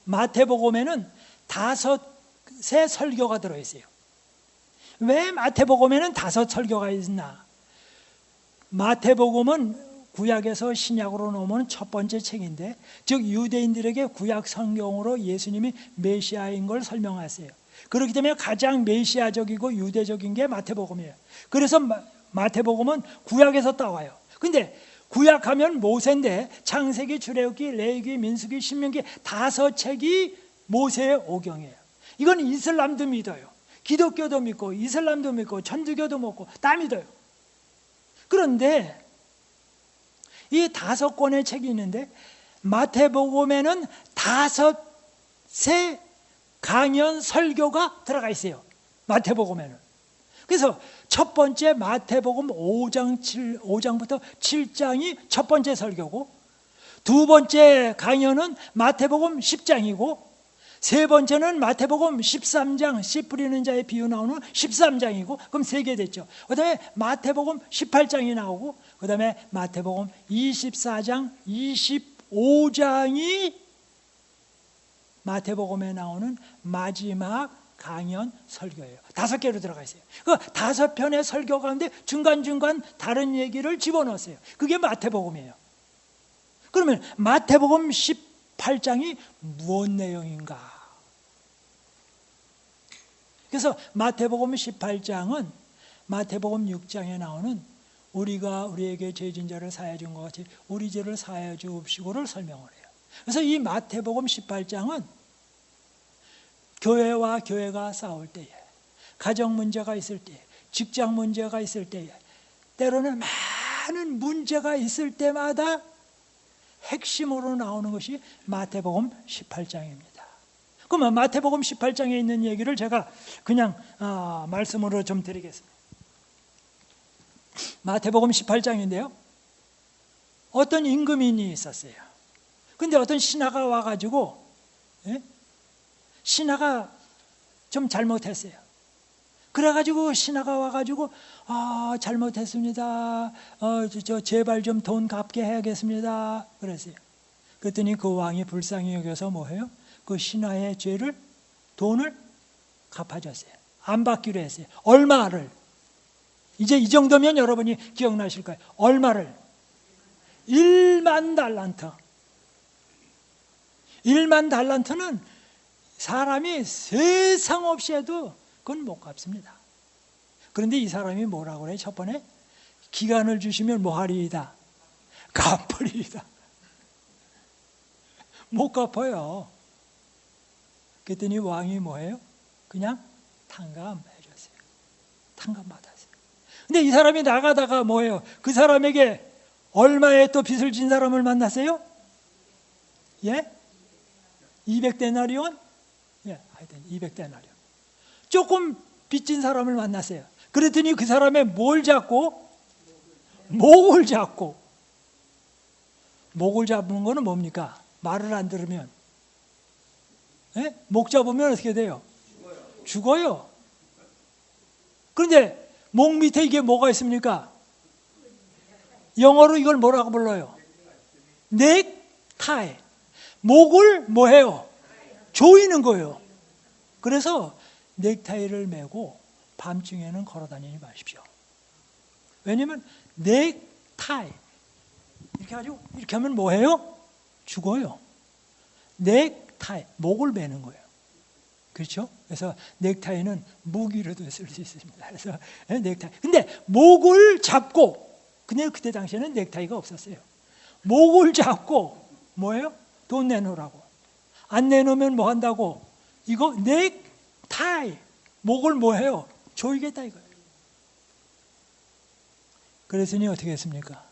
마태복음에는 5의 설교가 들어있어요. 왜 마태복음에는 5 설교가 있나? 마태복음은 구약에서 신약으로 넘어오는 첫 번째 책인데, 즉 유대인들에게 구약 성경으로 예수님이 메시아인 걸 설명하세요. 그렇기 때문에 가장 메시아적이고 유대적인 게 마태복음이에요. 그래서 마태복음은 구약에서 따와요. 근데 구약하면 모세인데 창세기, 출애굽기, 레위기, 민수기, 신명기 5책이 모세의 오경이에요. 이건 이슬람도 믿어요. 기독교도 믿고 이슬람도 믿고 천주교도 믿고 다 믿어요. 그런데 이 5권의 책이 있는데 마태복음에는 5의 강연 설교가 들어가 있어요. 마태복음에는. 그래서 첫 번째 마태복음 5장부터 7장이 첫 번째 설교고, 두 번째 강연은 마태복음 10장이고, 세 번째는 마태복음 13장, 씨 뿌리는 자의 비유 나오는 13장이고, 그럼 3개 됐죠. 그 다음에 마태복음 18장이 나오고, 그 다음에 마태복음 24장, 25장이 마태복음에 나오는 마지막 강연 설교예요. 5개로 들어가 있어요. 그 5편의 설교 가운데 중간중간 다른 얘기를 집어넣었어요. 그게 마태복음이에요. 그러면 마태복음 18장이 무슨 내용인가? 그래서 마태복음 18장은 마태복음 6장에 나오는 우리가 우리에게 죄진 자를 사하여 준 것 같이 우리 죄를 사하여 주옵시고를 설명을 해요. 그래서 이 마태복음 18장은 교회와 교회가 싸울 때에, 가정 문제가 있을 때에, 직장 문제가 있을 때에, 때로는 많은 문제가 있을 때마다 핵심으로 나오는 것이 마태복음 18장입니다. 그러면 마태복음 18장에 있는 얘기를 제가 그냥 말씀으로 좀 드리겠습니다. 마태복음 18장인데요. 어떤 임금인이 있었어요. 근데 어떤 신하가 와가지고, 신하가 좀 잘못했어요. 그래가지고 신하가 와가지고 잘못했습니다. 제발 좀 돈 갚게 해야겠습니다. 그랬어요. 그랬더니 그 왕이 불쌍히 여겨서 뭐해요? 그 신하의 죄를, 돈을 갚아줬어요. 안 받기로 했어요. 얼마를? 이제 이 정도면 여러분이 기억나실 거예요. 얼마를? 1만 달란트. 1만 달란트는 사람이 세상 없이 해도 그건 못 갚습니다. 그런데 이 사람이 뭐라고 그래요? 첫 번에 기간을 주시면 뭐 하리이다? 갚으리이다. 못 갚아요. 그랬더니 왕이 뭐예요? 그냥 탕감해 줬어요. 탕감 받았어요. 근데 이 사람이 나가다가 뭐예요? 그 사람에게 얼마에 또 빚을 진 사람을 만났어요? 예? 200데나리온? 예, 하여튼 200데나리온. 조금 빚진 사람을 만났어요. 그랬더니 그 사람의 뭘 잡고? 목을 잡고. 목을 잡는 거는 뭡니까? 말을 안 들으면. 예? 목 잡으면 어떻게 돼요? 죽어요. 그런데 목 밑에 이게 뭐가 있습니까? 영어로 이걸 뭐라고 불러요? 넥타이. 목을 뭐해요? 조이는 거예요. 그래서 넥타이를 메고 밤중에는 걸어다니지 마십시오. 왜냐하면 넥타이 이렇게 가지고 이렇게 하면 뭐해요? 죽어요. 넥타이, 목을 매는 거예요. 그렇죠? 그래서 넥타이는 무기로도 쓸 수 있습니다. 그래서 넥타이. 근데 목을 잡고, 근데 그때 당시에는 넥타이가 없었어요. 목을 잡고 뭐예요? 돈 내놓으라고. 안 내놓으면 뭐 한다고? 이거 넥타이. 목을 뭐해요? 조이겠다 이거예요. 그랬으니 어떻게 했습니까?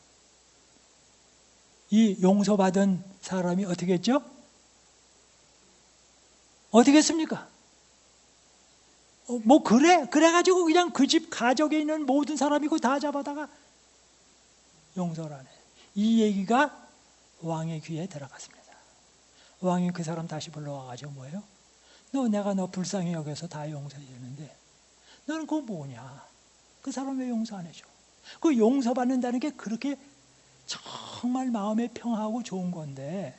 이 용서받은 사람이 어떻게 했죠? 어떻게 했습니까? 뭐 그래가지고 그냥 그 집 가족에 있는 모든 사람이고 다 잡아다가 용서를 안 해요. 이 얘기가 왕의 귀에 들어갔습니다. 왕이 그 사람 다시 불러와가지고 뭐예요? 내가 너 불쌍히 여겨서 다 용서해 주는데 너는 그거 뭐냐? 그 사람 왜 용서 안 해줘? 그 용서받는다는 게 그렇게 정말 마음에 평하고 좋은 건데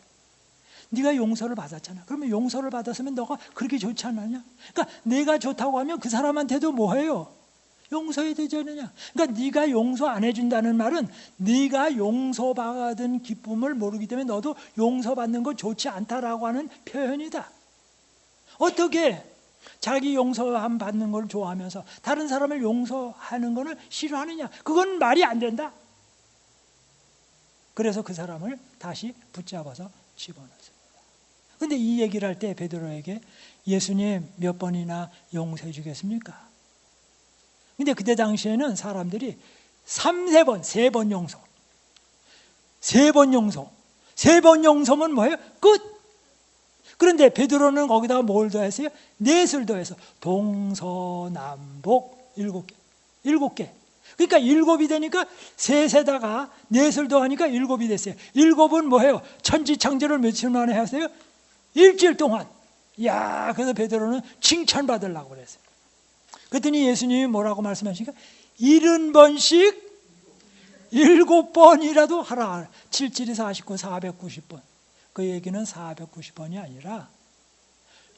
네가 용서를 받았잖아. 그러면 용서를 받았으면 너가 그렇게 좋지 않느냐? 그러니까 내가 좋다고 하면 그 사람한테도 뭐해요? 용서해야 되지 않느냐? 그러니까 네가 용서 안 해준다는 말은 네가 용서받은 기쁨을 모르기 때문에 너도 용서받는 거 좋지 않다라고 하는 표현이다. 어떻게 자기 용서함 받는 걸 좋아하면서 다른 사람을 용서하는 것을 싫어하느냐? 그건 말이 안 된다. 그래서 그 사람을 다시 붙잡아서 집어넣었습니다. 그런데 이 얘기를 할 때 베드로에게 예수님 몇 번이나 용서해 주겠습니까? 근데 그때 당시에는 사람들이 3번, 3번 용서. 3번 용서. 3번 용서면 뭐예요? 끝! 그런데 베드로는 거기다가 뭘 더했어요? 넷을 더해서 동서남북 7개. 7개. 그러니까 7이 되니까 셋에다가 넷을 더하니까 7이 됐어요. 7은 뭐예요? 천지창조를 며칠 만에 하세요? 일주일 동안. 야, 그래서 베드로는 칭찬받으려고 그랬어요. 그랬더니 예수님이 뭐라고 말씀하시니까 70번씩 7번이라도 하라. 7, 49, 490번. 그 얘기는 490번이 아니라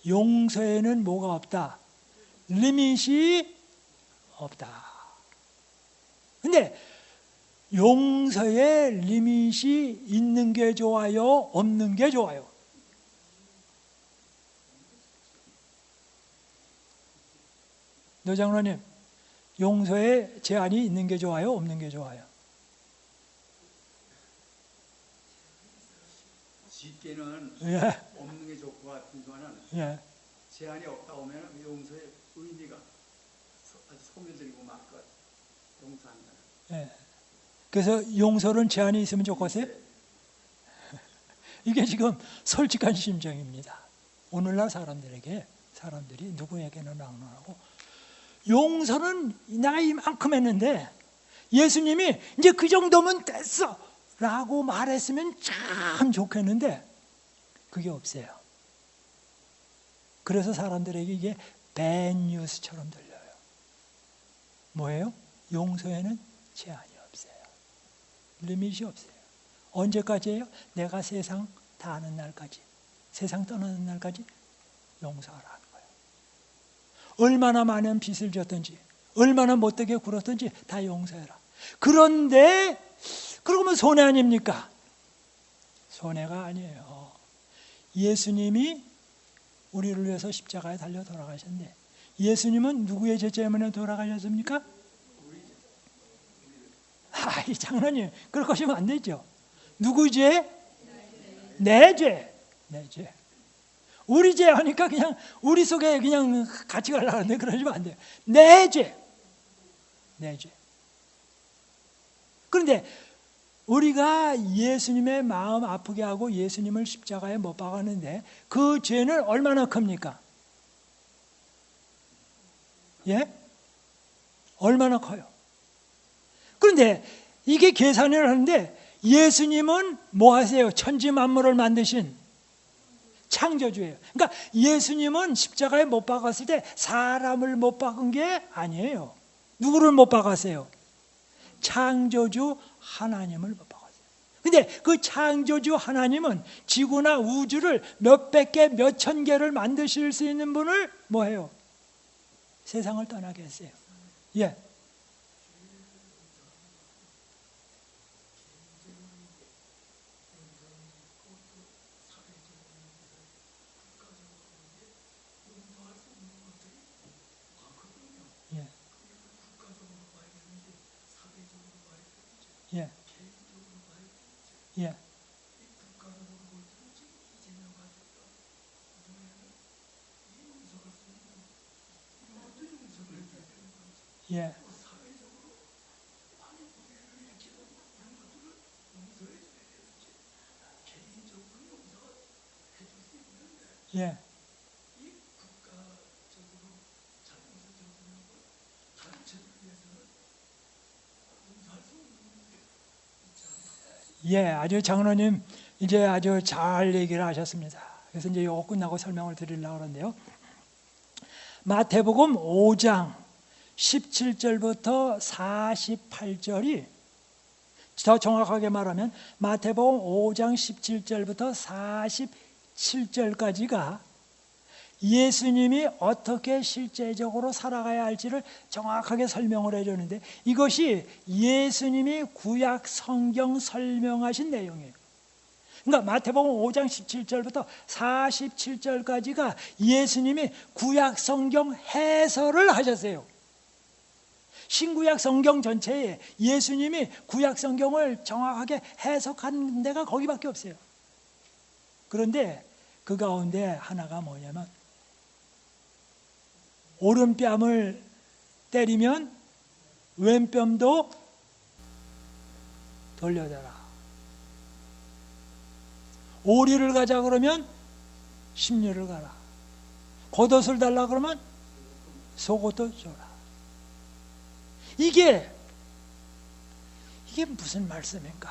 용서에는 뭐가 없다? 리밋이 없다. 근데 용서에 리밋이 있는 게 좋아요? 없는 게 좋아요? 노 장로님, 용서에 제한이 있는 게 좋아요? 없는 게 좋아요? 쉽게는 예, 없는 게 좋고 같지만은 예. 제한이 없다 오면 그 용서의 의미가 아주 소멸되고 말 것. 용서한다. 예. 그래서 용서는 제한이 있으면 좋겠어요? 이게 지금 솔직한 심정입니다. 오늘날 사람들이 누구에게는 낭만하고 용서는 내가 이만큼 했는데 예수님이 이제 그 정도면 됐어 라고 말했으면 참 좋겠는데 그게 없어요. 그래서 사람들에게 이게 밴뉴스처럼 들려요. 뭐예요? 용서에는 제한이 없어요. 리밋이 없어요. 언제까지예요? 내가 세상 다 아는 날까지, 세상 떠나는 날까지 용서하라는 거예요. 얼마나 많은 빚을 졌든지 얼마나 못되게 굴었든지 다 용서해라. 그런데 그러면 손해 아닙니까? 손해가 아니에요. 예수님이 우리를 위해서 십자가에 달려 돌아가셨는데 예수님은 누구의 죄 때문에 돌아가셨습니까? 이 장로님 그럴 것이면 안 되죠. 누구 죄? 내 죄. 내 죄. 우리 죄 하니까 그냥 우리 속에 그냥 같이 가려는데 그러시면 안 돼요. 내 죄. 내 죄. 그런데 우리가 예수님의 마음 아프게 하고 예수님을 십자가에 못 박았는데 그 죄는 얼마나 큽니까? 예? 얼마나 커요? 그런데 이게 계산을 하는데 예수님은 뭐 하세요? 천지 만물을 만드신 창조주예요. 그러니까 예수님은 십자가에 못 박았을 때 사람을 못 박은 게 아니에요. 누구를 못 박았어요? 창조주 하나님을 못 박았어요. 근데 그 창조주 하나님은 지구나 우주를 몇백 개, 몇천 개를 만드실 수 있는 분을 뭐해요? 세상을 떠나게 했어요. 예. 예. 예. 예. 예. 예, 아주 장로님 이제 아주 잘 얘기를 하셨습니다. 그래서 이제 이거 끝나고 설명을 드리려고 하는데요. 마태복음 5장 17절부터 48절이 더 정확하게 말하면 마태복음 5장 17절부터 47절까지가 예수님이 어떻게 실제적으로 살아가야 할지를 정확하게 설명을 해주는데 이것이 예수님이 구약 성경 설명하신 내용이에요. 그러니까 마태복음 5장 17절부터 47절까지가 예수님이 구약 성경 해설을 하셨어요. 신구약 성경 전체에 예수님이 구약 성경을 정확하게 해석한 데가 거기밖에 없어요. 그런데 그 가운데 하나가 뭐냐면 오른뺨을 때리면 왼뺨도 돌려대라. 오리를 가자 그러면 십리를 가라. 겉옷을 달라 그러면 속옷도 줘라. 이게 무슨 말씀인가?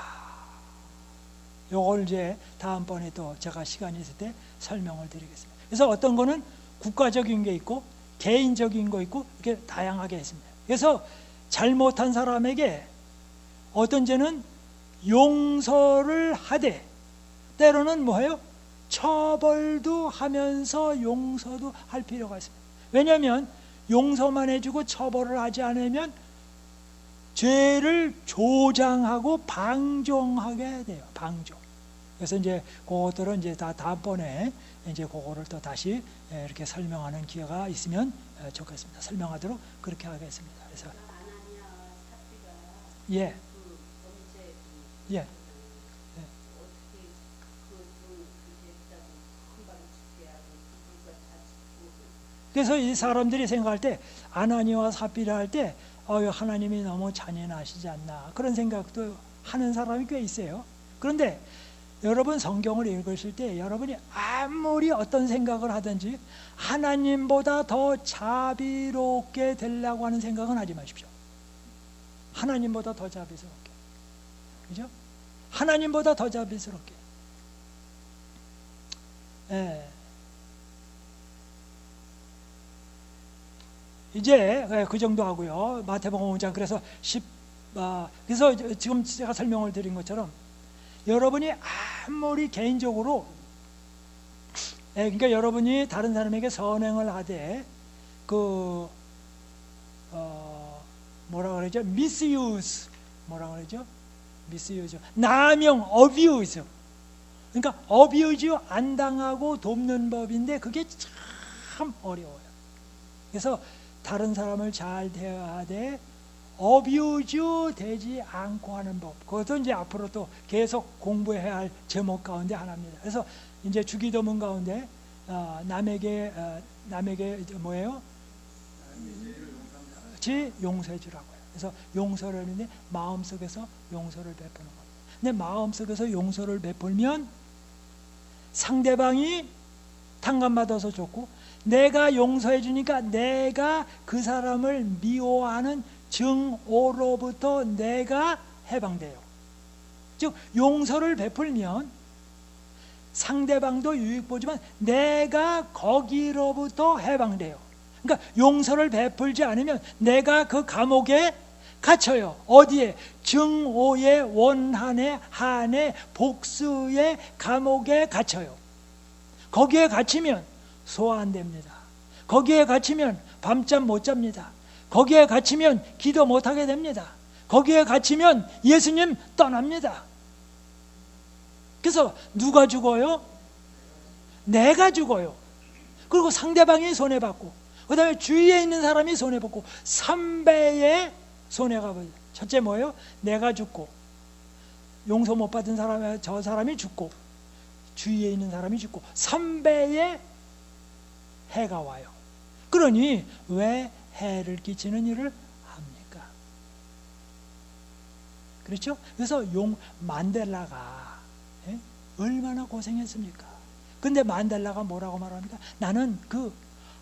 요걸 이제 다음번에 또 제가 시간이 있을 때 설명을 드리겠습니다. 그래서 어떤 거는 국가적인 게 있고 개인적인 거 있고 이렇게 다양하게 했습니다. 그래서 잘못한 사람에게 어떤 죄는 용서를 하되 때로는 뭐예요? 처벌도 하면서 용서도 할 필요가 있습니다. 왜냐하면 용서만 해주고 처벌을 하지 않으면 죄를 조장하고 방종하게 해야 돼요. 방종. 그래서 이제 그것들은 이제 다 다음번에 이제 그거를 또 다시 이렇게 설명하는 기회가 있으면 좋겠습니다. 설명하도록 그렇게 하겠습니다. 그래서 아나니아 삽비가 예, 그 범죄 예, 어떻게 그 그래서 이 사람들이 생각할 때 아나니와 삽비라 할 때 하나님이 너무 잔인하시지 않나 그런 생각도 하는 사람이 꽤 있어요. 그런데 여러분 성경을 읽으실 때 여러분이 아무리 어떤 생각을 하든지 하나님보다 더 자비롭게 되려고 하는 생각은 하지 마십시오. 하나님보다 더 자비스럽게. 그죠? 하나님보다 더 자비스럽게. 예. 이제 그 정도 하고요. 마태복음 5장 그래서 그래서 지금 제가 설명을 드린 것처럼 여러분이 아무리 개인적으로 그러니까 여러분이 다른 사람에게 선행을 하되 뭐라 그러죠? misuse 뭐라 그러죠? misuse 남용 abuse 그러니까 abuse 안 당하고 돕는 법인데 그게 참 어려워요. 그래서 다른 사람을 잘 대해야 돼. 어뷰즈 되지 않고 하는 법. 그것도 이제 앞으로 또 계속 공부해야 할 제목 가운데 하나입니다. 그래서 이제 주기도문 가운데 남에게 뭐예요? 용서해 주라고요. 그래서 용서를 하는데 마음속에서 용서를 베푸는 겁니다. 근데 마음속에서 용서를 베풀면 상대방이 탕감받아서 좋고 내가 용서해 주니까 내가 그 사람을 미워하는 증오로부터 내가 해방돼요. 즉 용서를 베풀면 상대방도 유익 보지만 내가 거기로부터 해방돼요. 그러니까 용서를 베풀지 않으면 내가 그 감옥에 갇혀요. 어디에? 증오의 원한의 한의 복수의 감옥에 갇혀요. 거기에 갇히면 소화안됩니다. 거기에 갇히면 밤잠 못 잡니다. 거기에 갇히면 기도 못하게 됩니다. 거기에 갇히면 예수님 떠납니다. 그래서 누가 죽어요? 내가 죽어요. 그리고 상대방이 손해받고 그 다음에 주위에 있는 사람이 손해받고 3배의 손해가 벌어요. 첫째 뭐예요? 내가 죽고 용서 못 받은 저 사람이 죽고 주위에 있는 사람이 죽고 3배의 해가 와요. 그러니 왜 해를 끼치는 일을 합니까? 그렇죠? 그래서 만델라가 얼마나 고생했습니까? 근데 만델라가 뭐라고 말합니까? 나는 그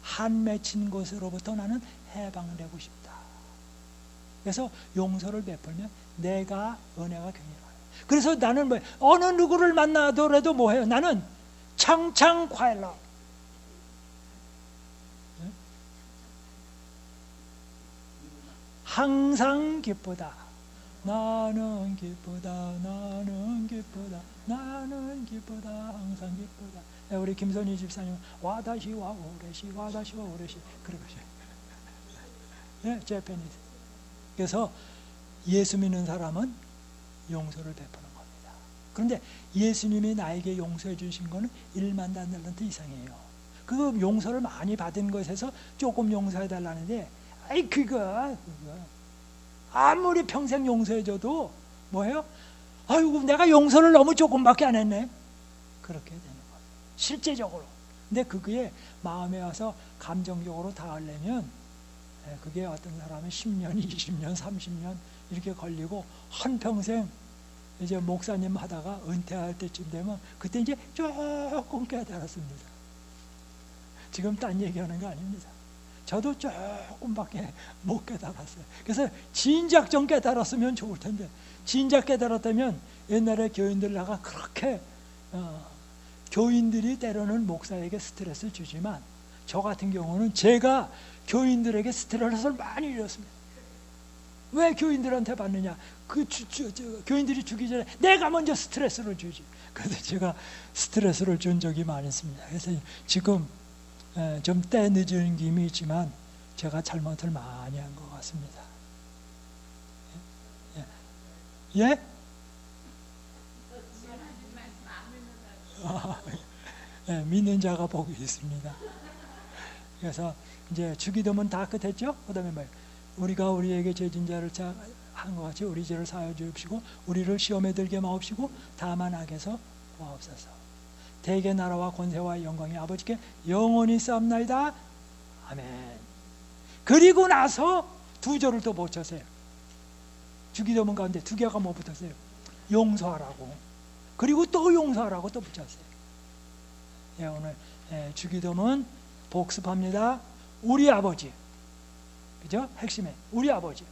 한 맺힌 것으로부터 나는 해방되고 싶다. 그래서 용서를 베풀면 내가 은혜가 경이로워요. 그래서 나는 어느 누구를 만나더라도 뭐해요? 나는 창창 콰일러. 항상 기쁘다. 나는 기쁘다. 나는 기쁘다. 나는 기쁘다. 항상 기쁘다. 우리 김선희 집사님 와다시와 오레시 와다시와 오레시 그러고요. 네, 제페니스. 그래서 예수 믿는 사람은 용서를 베푸는 겁니다. 그런데 예수님이 나에게 용서해 주신 거는 1만 달란트 이상이에요. 그 용서를 많이 받은 것에서 조금 용서해 달라는데 그거 아무리 평생 용서해줘도 뭐예요? 아이고 내가 용서를 너무 조금밖에 안 했네. 그렇게 되는 거예요. 실제적으로. 근데 그게 마음에 와서 감정적으로 닿으려면 그게 어떤 사람은 10년, 20년, 30년 이렇게 걸리고 한평생 이제 목사님 하다가 은퇴할 때쯤 되면 그때 이제 조금 깨달았습니다. 지금 딴 얘기하는 거 아닙니다. 저도 조금밖에 못 깨달았어요. 그래서 진작 좀 깨달았으면 좋을 텐데 진작 깨달았다면 옛날에 교인들다가 그렇게 교인들이 때로는 목사에게 스트레스를 주지만 저 같은 경우는 제가 교인들에게 스트레스를 많이 줬습니다. 왜 교인들한테 받느냐? 교인들이 주기 전에 내가 먼저 스트레스를 주지. 그래서 제가 스트레스를 준 적이 많습니다. 그래서 지금 좀 때 늦은 김이 있지만 제가 잘못을 많이 한 것 같습니다. 예? 믿는 자가 복이 있습니다. 그래서 이제 주기도문 다 끝했죠? 그 다음에 뭐예요? 우리가 우리에게 죄진 자를 한 것 같이 우리 죄를 사하여 주옵시고 우리를 시험에 들게 마옵시고 다만 악에서 구하옵소서. 대개 나라와 권세와 영광이 아버지께 영원히 쌓옵나이다. 아멘. 그리고 나서 두 절을 또 붙였어요. 주기도문 가운데 두 개가 뭐 붙었어요? 용서하라고. 그리고 또 용서하라고 또 붙였어요. 예, 오늘 주기도문 복습합니다. 우리 아버지. 그죠? 핵심에 우리 아버지.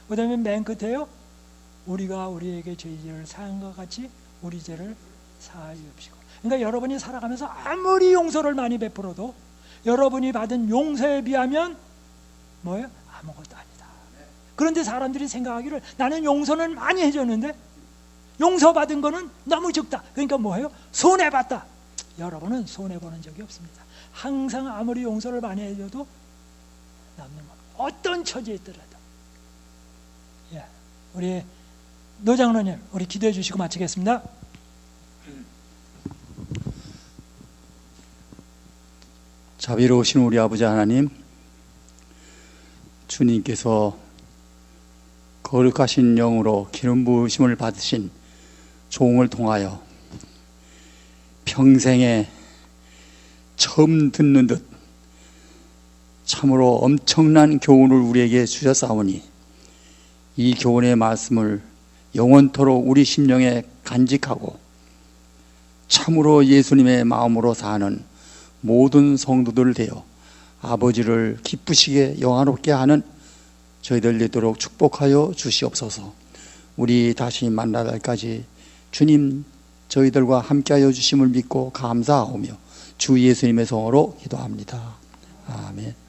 그 다음에 맨 끝에요. 우리가 우리에게 죄를 사한 것 같이 우리 죄를 사하옵시고. 그러니까 여러분이 살아가면서 아무리 용서를 많이 베풀어도 여러분이 받은 용서에 비하면 뭐예요? 아무것도 아니다. 그런데 사람들이 생각하기를 나는 용서는 많이 해줬는데 용서받은 거는 너무 적다. 그러니까 뭐예요? 손해봤다. 여러분은 손해보는 적이 없습니다. 항상 아무리 용서를 많이 해줘도 남는 것. 어떤 처지에 있더라도. 예, 우리 노장로님, 우리 기도해 주시고 마치겠습니다. 자비로우신 우리 아버지 하나님, 주님께서 거룩하신 영으로 기름 부으심을 받으신 종을 통하여 평생에 처음 듣는 듯 참으로 엄청난 교훈을 우리에게 주셨사오니 이 교훈의 말씀을 영원토록 우리 심령에 간직하고 참으로 예수님의 마음으로 사는 모든 성도들 되어 아버지를 기쁘시게 영화롭게 하는 저희들 되도록 축복하여 주시옵소서. 우리 다시 만날 날까지 주님 저희들과 함께하여 주심을 믿고 감사하오며 주 예수님의 성으로 기도합니다. 아멘.